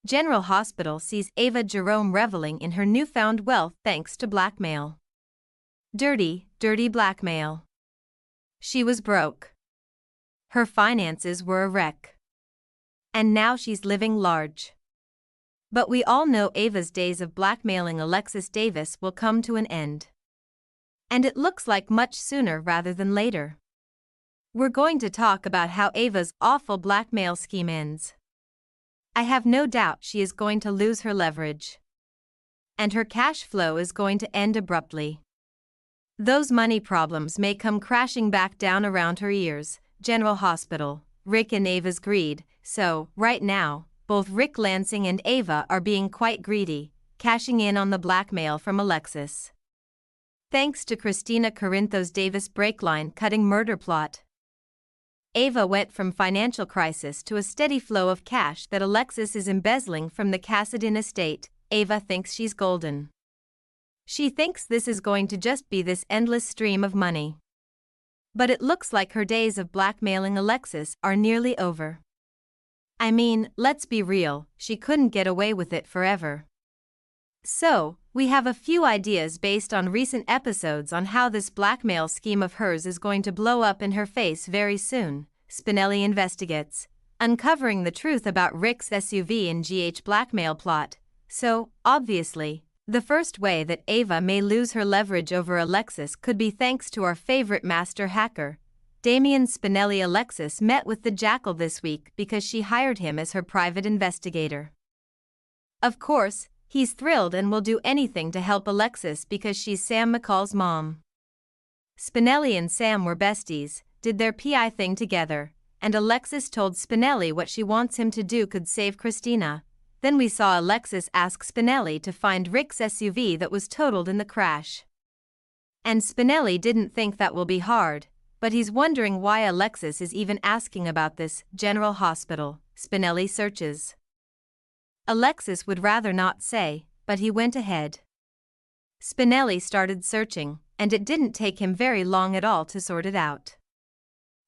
General Hospital sees Ava Jerome reveling in her newfound wealth thanks to blackmail. Dirty, dirty blackmail. She was broke. Her finances were a wreck. And now she's living large. But we all know Ava's days of blackmailing Alexis Davis will come to an end. And it looks like much sooner rather than later. We're going to talk about how Ava's awful blackmail scheme ends. I have no doubt she is going to lose her leverage. And her cash flow is going to end abruptly. Those money problems may come crashing back down around her ears. General Hospital, Rick and Ava's greed. So, right now, both Rick Lansing and Ava are being quite greedy, cashing in on the blackmail from Alexis. Thanks to Christina Corinthos Davis' breakline cutting murder plot, Ava went from financial crisis to a steady flow of cash that Alexis is embezzling from the Cassadin estate. Ava thinks she's golden. She thinks this is going to just be this endless stream of money. But it looks like her days of blackmailing Alexis are nearly over. I mean, let's be real, she couldn't get away with it forever. So, we have a few ideas based on recent episodes on how this blackmail scheme of hers is going to blow up in her face very soon. Spinelli investigates, uncovering the truth about Rick's SUV and GH blackmail plot. So, obviously, the first way that Ava may lose her leverage over Alexis could be thanks to our favorite master hacker. Damian Spinelli. Alexis met with the Jackal this week because she hired him as her private investigator. Of course, he's thrilled and will do anything to help Alexis because she's Sam McCall's mom. Spinelli and Sam were besties, did their PI thing together, and Alexis told Spinelli what she wants him to do could save Christina. Then we saw Alexis ask Spinelli to find Rick's SUV that was totaled in the crash. And Spinelli didn't think that will be hard, but he's wondering why Alexis is even asking about this. General Hospital, Spinelli searches. Alexis would rather not say, but he went ahead. Spinelli started searching, and it didn't take him very long at all to sort it out.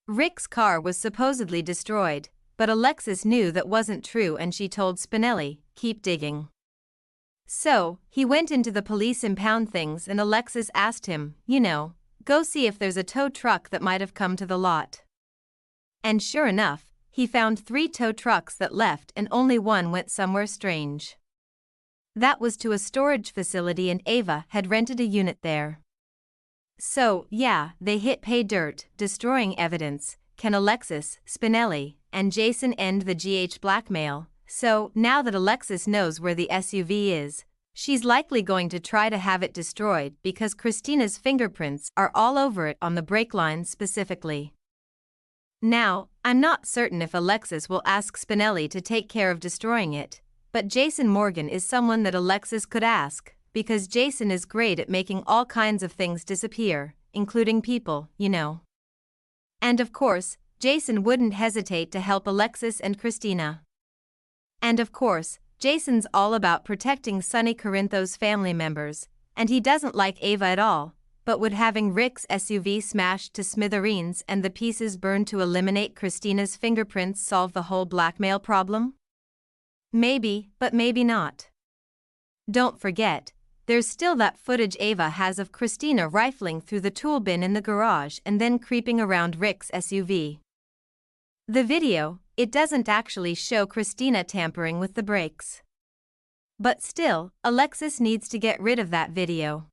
Rick's car was supposedly destroyed, but Alexis knew that wasn't true and she told Spinelli, keep digging. So, he went into the police impound things and Alexis asked him, go see if there's a tow truck that might have come to the lot. And sure enough, he found 3 tow trucks that left and only one went somewhere strange. That was to a storage facility and Ava had rented a unit there. So, yeah, they hit pay dirt, destroying evidence. Can Alexis, Spinelli, and Jason end the GH blackmail? So, now that Alexis knows where the SUV is, she's likely going to try to have it destroyed because Christina's fingerprints are all over it on the brake lines specifically. Now, I'm not certain if Alexis will ask Spinelli to take care of destroying it, but Jason Morgan is someone that Alexis could ask, because Jason is great at making all kinds of things disappear, including people, And of course, Jason wouldn't hesitate to help Alexis and Christina. And of course, Jason's all about protecting Sonny Corinthos' family members, and he doesn't like Ava at all, but would having Rick's SUV smashed to smithereens and the pieces burned to eliminate Christina's fingerprints solve the whole blackmail problem? Maybe, but maybe not. Don't forget, there's still that footage Ava has of Christina rifling through the tool bin in the garage and then creeping around Rick's SUV. The video, it doesn't actually show Christina tampering with the brakes. But still, Alexis needs to get rid of that video.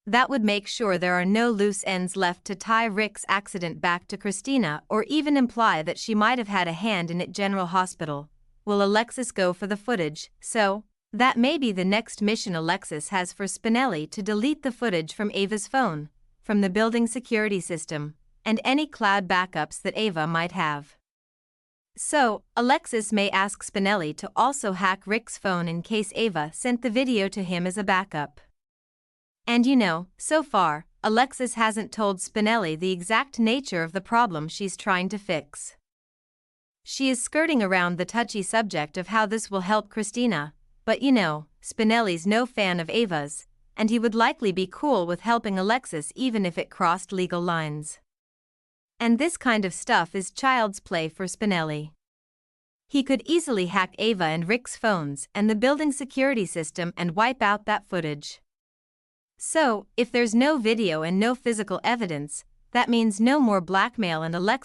That would make sure there are no loose ends left to tie Rick's accident back to Christina or even imply that she might have had a hand in it. General Hospital. Will Alexis go for the footage? So, that may be the next mission Alexis has for Spinelli to delete the footage from Ava's phone, from the building security system, and any cloud backups that Ava might have. So, Alexis may ask Spinelli to also hack Rick's phone in case Ava sent the video to him as a backup. And so far, Alexis hasn't told Spinelli the exact nature of the problem she's trying to fix. She is skirting around the touchy subject of how this will help Christina, but Spinelli's no fan of Ava's, and he would likely be cool with helping Alexis even if it crossed legal lines. And this kind of stuff is child's play for Spinelli. He could easily hack Ava and Rick's phones and the building security system and wipe out that footage. So, if there's no video and no physical evidence, that means no more Blackmail and Alexis